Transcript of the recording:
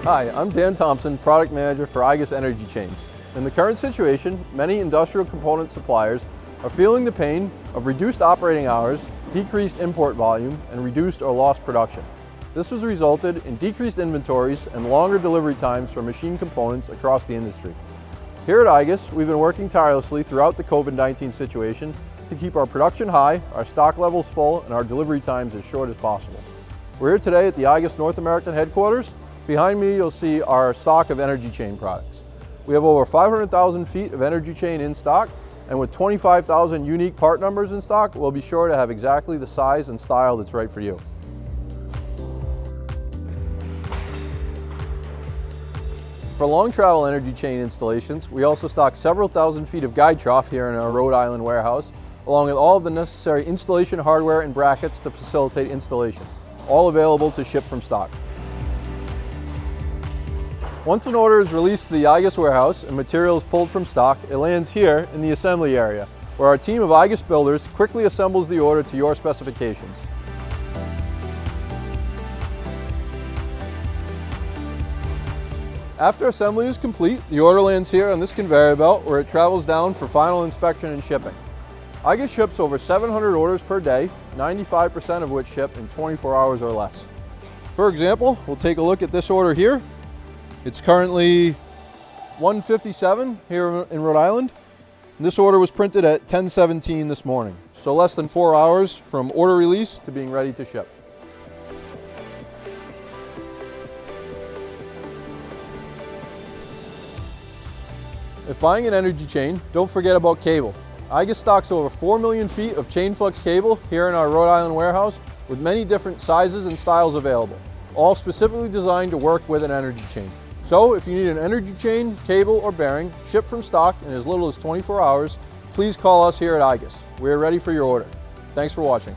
Hi, I'm Dan Thompson, Product Manager for igus Energy Chains. In the current situation, many industrial component suppliers are feeling the pain of reduced operating hours, decreased import volume, and reduced or lost production. This has resulted in decreased inventories and longer delivery times for machine components across the industry. Here at igus, we've been working tirelessly throughout the COVID-19 situation to keep our production high, our stock levels full, and our delivery times as short as possible. We're here today at the igus North American headquarters. Behind me, you'll see our stock of energy chain products. We have over 500,000 feet of energy chain in stock, and with 25,000 unique part numbers in stock, we'll be sure to have exactly the size and style that's right for you. For long travel energy chain installations, we also stock several thousand feet of guide trough here in our Rhode Island warehouse, along with all of the necessary installation hardware and brackets to facilitate installation, all available to ship from stock. Once an order is released to the igus warehouse and material is pulled from stock, it lands here in the assembly area, where our team of igus builders quickly assembles the order to your specifications. After assembly is complete, the order lands here on this conveyor belt where it travels down for final inspection and shipping. igus ships over 700 orders per day, 95% of which ship in 24 hours or less. For example, we'll take a look at this order here. It's currently 1:57 here in Rhode Island. This order was printed at 10:17 this morning, so less than 4 hours from order release to being ready to ship. If buying an energy chain, don't forget about cable. igus stocks over 4 million feet of chain flex cable here in our Rhode Island warehouse with many different sizes and styles available, all specifically designed to work with an energy chain. So if you need an energy chain, cable, or bearing shipped from stock in as little as 24 hours, please call us here at igus. We are ready for your order. Thanks for watching.